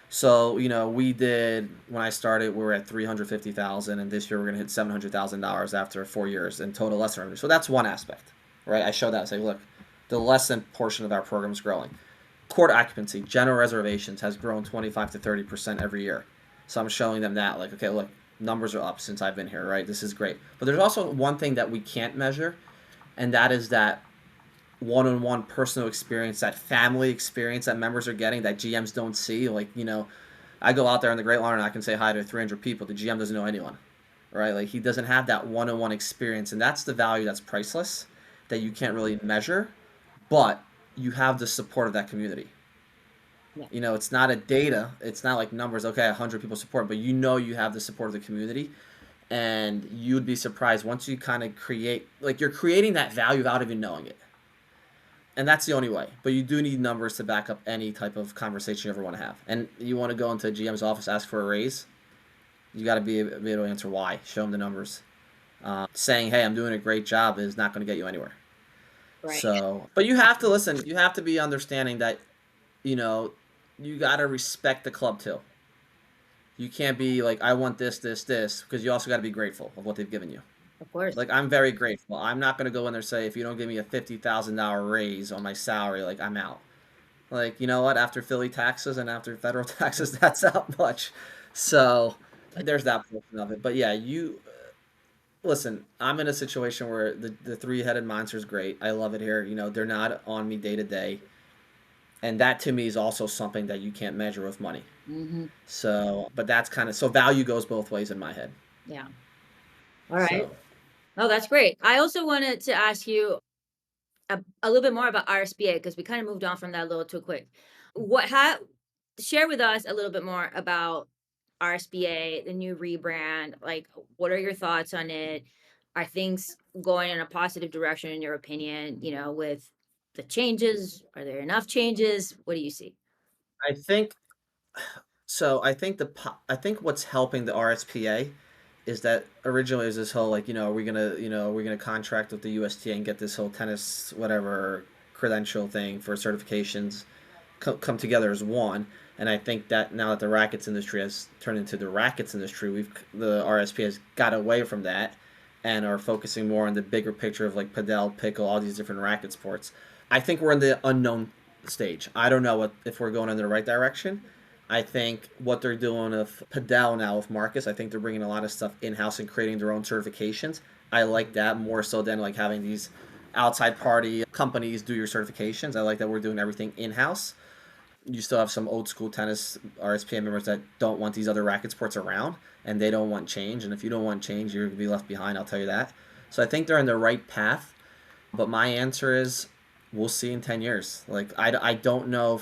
So, we did, when I started, we were at 350,000, and this year we're going to hit $700,000 after 4 years in total lesson revenue. So that's one aspect, right? I show that, I say, look, the lesson portion of our program is growing. Court occupancy, general reservations has grown 25 to 30% every year. So I'm showing them that, like, okay, look, numbers are up since I've been here, right? This is great. But there's also one thing that we can't measure, and that is that one-on-one personal experience, that family experience that members are getting that GMs don't see. Like, I go out there in the Great Lawn and I can say hi to 300 people. The GM doesn't know anyone, right? Like, he doesn't have that one-on-one experience, and that's the value that's priceless, that you can't really measure, but you have the support of that community. Yeah. It's not a data. It's not like numbers. Okay, 100 people support, but you have the support of the community, and you'd be surprised once you kind of create, like, you're creating that value without even knowing it. And that's the only way. But you do need numbers to back up any type of conversation you ever want to have. And you want to go into a GM's office, ask for a raise, you got to be able to answer why. Show them the numbers. Saying, hey, I'm doing a great job is not going to get you anywhere. Right. So, but you have to listen. You have to be understanding that, you got to respect the club too. You can't be like, I want this, because you also got to be grateful of what they've given you. Of course. Like, I'm very grateful. I'm not going to go in there and say, if you don't give me a $50,000 raise on my salary, like, I'm out. Like, you know what? After Philly taxes and after federal taxes, that's not much. So there's that portion of it. But yeah, listen, I'm in a situation where the three-headed monster is great. I love it here. They're not on me day to day. And that to me is also something that you can't measure with money. Mm-hmm. So, but that's so value goes both ways in my head. Yeah. All right. So, Oh, that's great. I also wanted to ask you a little bit more about RSBA, because we kind of moved on from that a little too quick. Share with us a little bit more about RSBA, the new rebrand. Like, what are your thoughts on it? Are things going in a positive direction in your opinion? With the changes, are there enough changes? What do you see? I think so. I think what's helping the RSPA is that originally is this whole, like, we're gonna contract with the USTA and get this whole tennis whatever credential thing for certifications come together as one. And I think that now that the rackets industry has turned into the rackets industry, the RSPA has got away from that and are focusing more on the bigger picture of, like, padel, pickle, all these different racket sports. I think we're in the unknown stage. I don't know if we're going in the right direction. I think what they're doing with padel now with Marcus, I think they're bringing a lot of stuff in-house and creating their own certifications. I like that more so than, like, having these outside party companies do your certifications. I like that we're doing everything in-house. You still have some old school tennis RSPA members that don't want these other racket sports around, and they don't want change. And if you don't want change, you're going to be left behind, I'll tell you that. So I think they're in the right path. But my answer is, we'll see in 10 years. Like, I don't know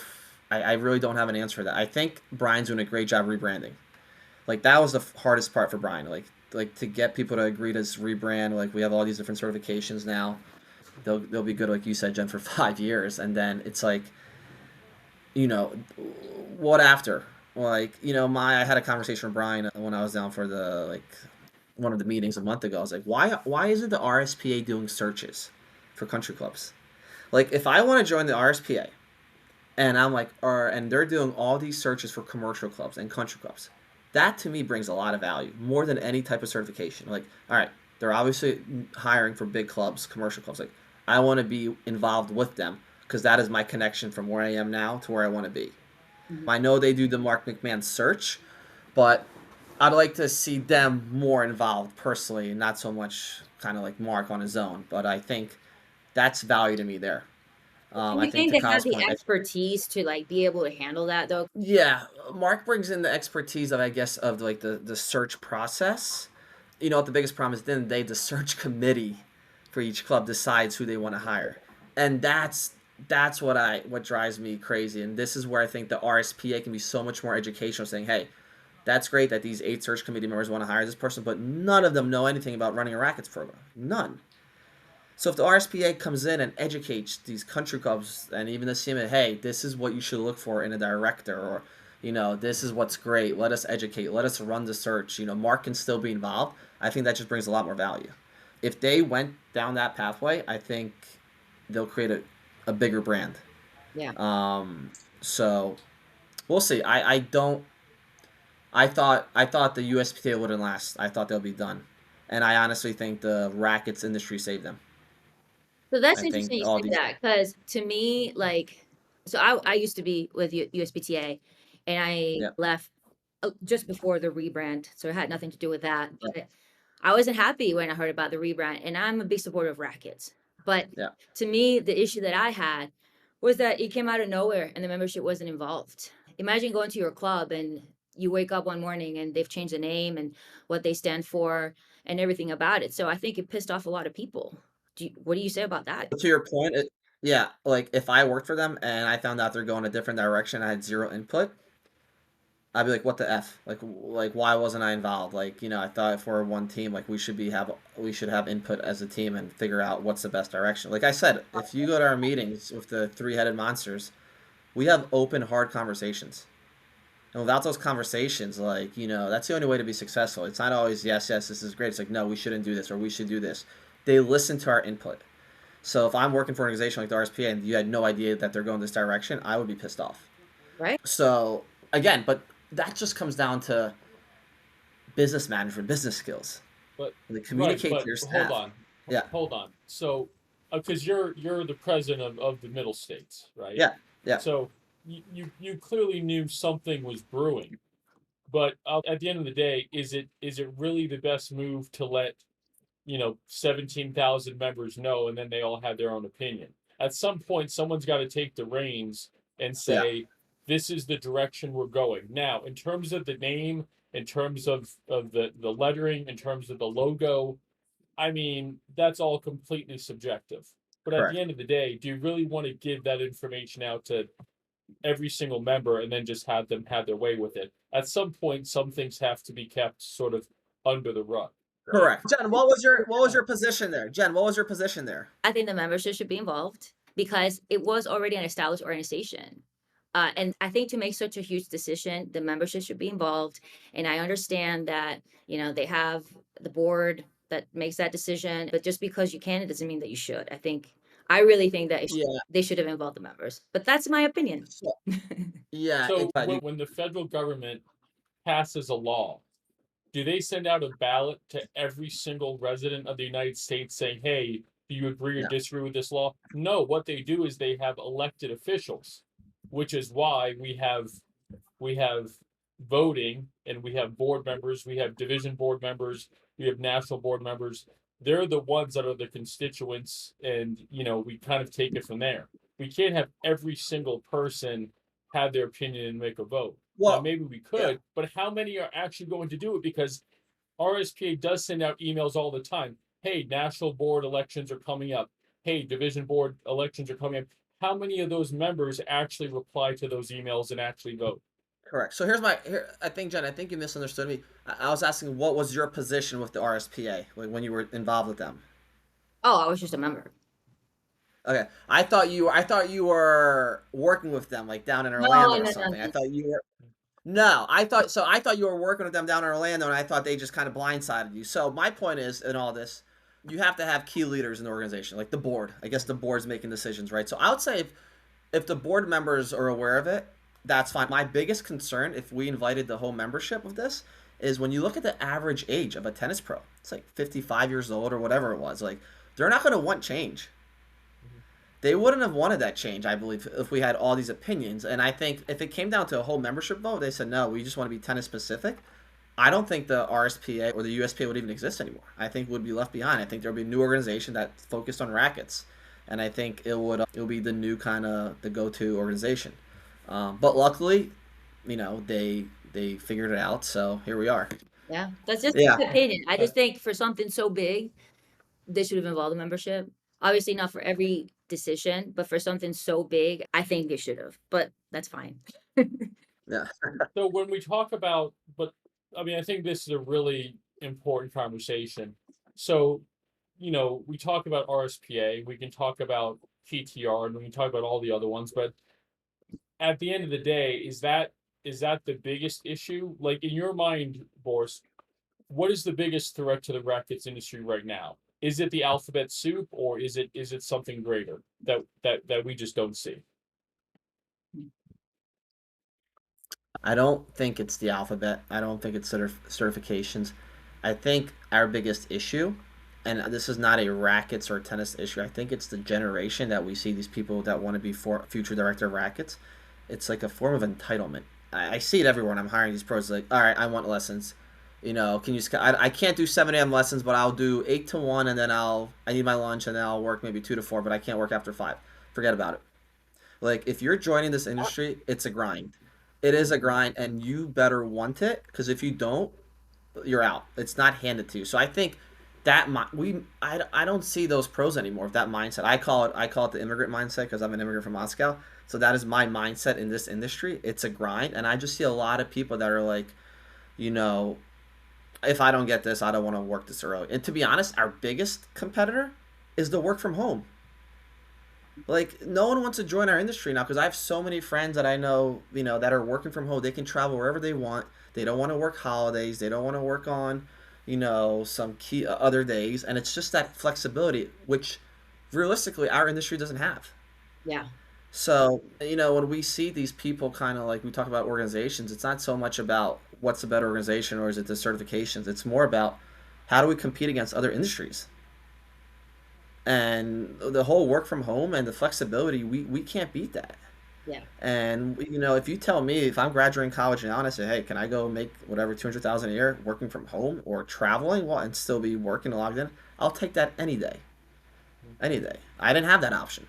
I really don't have an answer for that. I think Brian's doing a great job rebranding. Like, that was the hardest part for Brian. Like to get people to agree to rebrand. Like, we have all these different certifications now. They'll be good, like you said, Jen, for 5 years. And then it's like, what after? Like, I had a conversation with Brian when I was down for one of the meetings a month ago. I was like, why isn't the RSPA doing searches for country clubs? Like, if I want to join the RSPA, and I'm like, and they're doing all these searches for commercial clubs and country clubs, that to me brings a lot of value, more than any type of certification. Like, all right, they're obviously hiring for big clubs, commercial clubs. Like, I want to be involved with them because that is my connection from where I am now to where I want to be. Mm-hmm. I know they do the Mark McMahon search, but I'd like to see them more involved personally, and not so much kind of like Mark on his own. But I think that's value to me there. Do I you think think to they have Kyle's the point, expertise to like be able to handle that though? yeah, Mark brings in the expertise of, I guess, of like the search process. You know what the biggest problem is? At the end of the day, the search committee for each club decides who they want to hire, and that's what drives me crazy. And this is where I think the RSPA can be so much more educational, saying, hey, that's great that these 8 search committee members want to hire this person, but none of them know anything about running a rackets program. None. So if the RSPA comes in and educates these country clubs and even the CMA, hey, this is what you should look for in a director, or this is what's great. Let us educate. Let us run the search. Mark can still be involved. I think that just brings a lot more value. If they went down that pathway, I think they'll create a bigger brand. Yeah. So we'll see. I don't. I thought the USPTA wouldn't last. I thought they'll be done, and I honestly think the rackets industry saved them. So that's I interesting think you all say these. that because to me, like, so I used to be with USPTA and I Yeah, left just before the rebrand. So it had nothing to do with that. yeah, But I wasn't happy when I heard about the rebrand, and I'm a big supporter of rackets. But yeah. to me, the issue that I had was that it came out of nowhere and the membership wasn't involved. Imagine going to your club and you wake up one morning and they've changed the name and what they stand for and everything about it. So I think it pissed off a lot of people. What do you say about that? To your point, yeah, like if I worked for them and I found out they're going a different direction, I had zero input. I'd be like, what the f? Like why wasn't I involved? Like I thought if we're one team, like we should have input as a team and figure out what's the best direction. Like I said, if you go to our meetings with the three-headed monsters, we have open, hard conversations. And without those conversations, like, that's the only way to be successful. It's not always, yes, yes, this is great. It's like, no, we shouldn't do this or we should do this. They listen to our input. So if I'm working for an organization like the RSPA and you had no idea that they're going this direction, I would be pissed off. Right? So again, but that just comes down to business management, business skills. But Like right, communicate to but your hold staff. on, Yeah, hold on. So, because you're the president of the Middle States, right? yeah, yeah, So you clearly knew something was brewing. But at the end of the day, is it really the best move to let 17,000 members know, and then they all have their own opinion? At some point, someone's got to take the reins and yeah. say, this is the direction we're going. Now, in terms of the name, in terms of the lettering, in terms of the logo, I mean, that's all completely subjective. But at the Correct. end of the day, do you really want to give that information out to every single member and then just have them have their way with it? At some point, some things have to be kept sort of under the rug, right? Correct. Jen, what was your position there? Jen, what was your position there? I think the membership should be involved because it was already an established organization. And I think to make such a huge decision, the membership should be involved. And I understand that, they have the board that makes that decision, but just because you can, it doesn't mean that you should. I really think that Yeah. they should have involved the members, but that's my opinion. So, yeah, So you when the federal government passes a law, do they send out a ballot to every single resident of the United States saying, hey, do you agree or no. disagree with this law? No, what they do is they have elected officials, which is why we have voting, and we have board members, we have division board members, we have national board members. They're the ones that are the constituents, and we kind of take it from there. We can't have every single person have their opinion and make a vote. Now Well, maybe we yeah. could, but how many are actually going to do it? Because RSPA does send out emails all the time. Hey, national board elections are coming up. Hey, division board elections are coming up. How many of those members actually reply to those emails and actually vote? Correct. So I think, Jen, I think you misunderstood me. I was asking what was your position with the RSPA when you were involved with them. Oh, I was just a member. Okay. I thought you were working with them like down in No, Orlando or no, something. I no. thought you were. No, I thought you were working with them down in Orlando, and I thought they just kind of blindsided you. So my point is, in all this, you have to have key leaders in the organization, like the board. I guess the board's making decisions, right? So I would say if the board members are aware of it, that's fine. My biggest concern, if we invited the whole membership of this, is when you look at the average age of a tennis pro, it's like 55 years old or whatever it was. Like they're not going to want change. they wouldn't have wanted that change, I believe, if we had all these opinions. And I think if it came down to a whole membership vote, they said, no, we just want to be tennis specific. I don't think the RSPA or the USPA would even exist anymore. I think it would be left behind. I think there would be a new organization that focused on rackets. And I think it would be the new kind of the go-to organization. But luckily, they figured it out. So here we are. Yeah, that's just Yeah. my opinion. I just think for something so big, they should have involved the membership. Obviously not for every decision, but for something so big, I think they should have. But that's fine. Yeah. So when we talk about, but I mean, I think this is a really important conversation. So, we talk about RSPA, we can talk about PTR, and we can talk about all the other ones, but at the end of the day, is that the biggest issue? Like in your mind, Boris, what is the biggest threat to the rackets industry right now? Is it the alphabet soup, or is it something greater that we just don't see? I don't think it's the alphabet. I don't think it's certifications. I think our biggest issue, and this is not a rackets or tennis issue, I think it's the generation that we see these people that want to be future director of rackets. It's like a form of entitlement. I see it everywhere when I'm hiring these pros. Like, all right, I want lessons. Can you? I can't do 7 a.m. lessons, but I'll do 8 to 1, and then I need my lunch, and then I'll work maybe 2 to 4, but I can't work after 5. Forget about it. Like, if you're joining this industry, it's a grind. It is a grind, and you better want it, because if you don't, you're out. It's not handed to you. So I think that I don't see those pros anymore. That mindset, I call it the immigrant mindset, because I'm an immigrant from Moscow. So that is my mindset in this industry. It's a grind, and I just see a lot of people that are like, you know, if I don't get this, I don't want to work this early. And to be honest, our biggest competitor is the work from home. Like, no one wants to join our industry now, because I have so many friends that I know, that are working from home. They can travel wherever they want. They don't want to work holidays. They don't want to work on, some key other days. And it's just that flexibility, which realistically our industry doesn't have. Yeah. So, when we see these people kind of like we talk about organizations, it's not so much about what's a better organization or is it the certifications. It's more about how do we compete against other industries. And the whole work from home and the flexibility, we can't beat that. Yeah. And if you tell me, if I'm graduating college now and I say, hey, can I go make whatever 200,000 a year working from home or traveling and still be working logged in, I'll take that any day. Any day. I didn't have that option.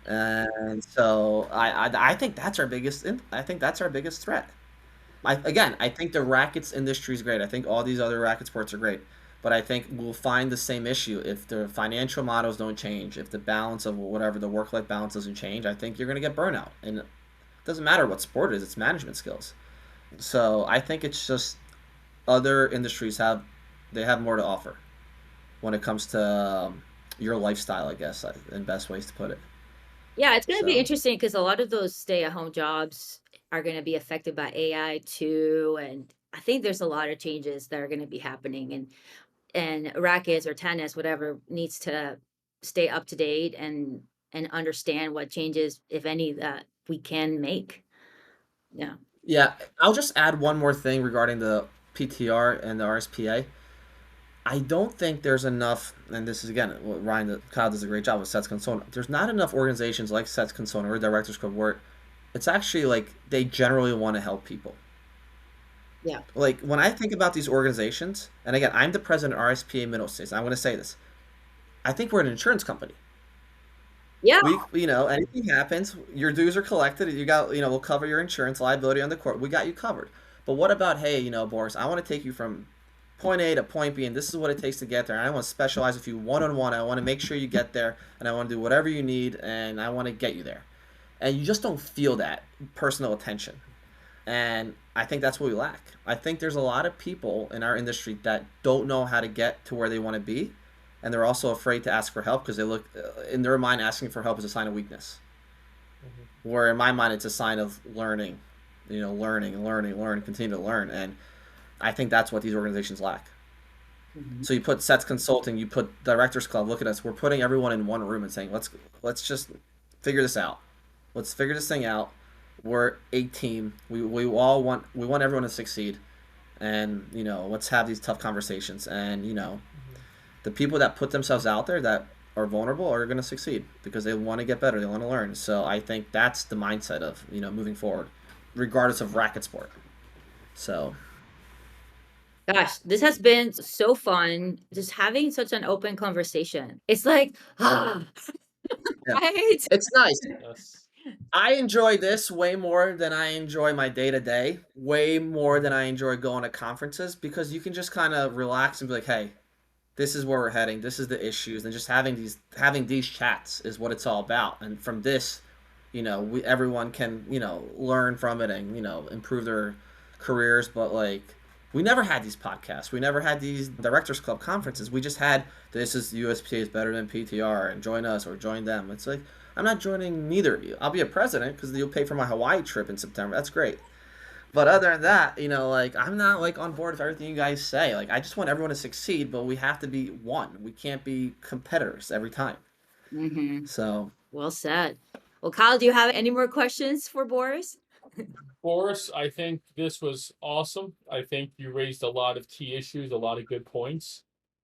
And so I think that's our biggest threat. I think the rackets industry is great. I think all these other racket sports are great. But I think we'll find the same issue if the financial models don't change, if the balance of whatever the work-life balance doesn't change. I think you're going to get burnout. And it doesn't matter what sport it is, it's management skills. So I think it's just other industries have more to offer when it comes to your lifestyle, I guess, in best ways to put it. Yeah, it's going to be So interesting because a lot of those stay-at-home jobs are going to be affected by AI too, and I think there's a lot of changes that are going to be happening, and rackets or tennis, whatever, needs to stay up to date and understand what changes, if any, that we can make. Yeah. yeah, I'll just add one more thing regarding the PTR and the RSPA. I don't think there's enough, and this is again what Kyle does a great job with Sets Consona. There's not enough organizations like Sets Consona or Directors Club where it's actually like they generally want to help people. Yeah. Like when I think about these organizations, and again, I'm the president of RSPA Middle States. I'm going to say this. I think we're an insurance company. Yeah. Anything happens, your dues are collected. You got, we'll cover your insurance liability on the court. We got you covered. But what about, hey, Boris, I want to take you from point A to point B, and this is what it takes to get there. And I want to specialize with you one-on-one. I want to make sure you get there, and I want to do whatever you need, and I want to get you there. And you just don't feel that personal attention. And I think that's what we lack. I think there's a lot of people in our industry that don't know how to get to where they want to be, and they're also afraid to ask for help because they look, in their mind, asking for help is a sign of weakness. Where in my mind, it's a sign of learning, learning, continue to learn. And I think that's what these organizations lack. So you put Sets Consulting, you put Directors Club. Look at us. We're putting everyone in one room and saying, let's just figure this out. Let's figure this thing out. We're a team. We want everyone to succeed, and let's have these tough conversations. And the people that put themselves out there, that are vulnerable are going to succeed because they want to get better, they want to learn. So I think that's the mindset of moving forward, regardless of racket sport. So Gosh, this has been so fun. Just having such an open conversation. It's like, right? yeah, it's nice. Yes. I enjoy this way more than I enjoy my day to day, way more than I enjoy going to conferences because you can just kind of relax and be like, hey, this is where we're heading, this is the issues, and just having these chats is what it's all about. And from this, everyone can learn from it and improve their careers. But like, we never had these podcasts, we never had these directors club conferences. We just had, this is USPA is better than PTR and join us or join them. It's like, I'm not joining neither of you. I'll be a president because you'll pay for my Hawaii trip in September, that's great. But other than that, like, I'm not like on board with everything you guys say. Like, I just want everyone to succeed, but we have to be one. We can't be competitors every time. So Well said. Well, Kyle, do you have any more questions for Boris? Boris, I think this was awesome. I think you raised a lot of key issues, a lot of good points.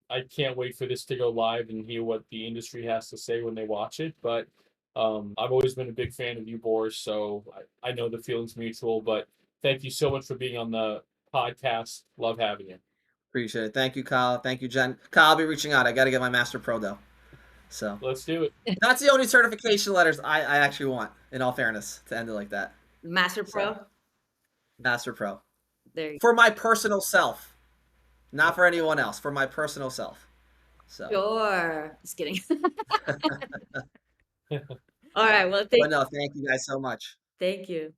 I can't wait for this to go live and hear what the industry has to say when they watch it. But I've always been a big fan of you, Boris, so I know the feeling's mutual. But thank you so much for being on the podcast. Love having you. appreciate it. Thank you, Kyle. Thank you, Jen. Kyle, I'll be reaching out. I got to get my Master Pro though. So Let's do it. that's the only certification letters I actually want, in all fairness, to end it like that. Master Pro? So, Master Pro. There you For my personal self. Not for anyone else. For my personal self. So Sure. Just kidding. All right. Well, but no, thank you guys so much. thank you.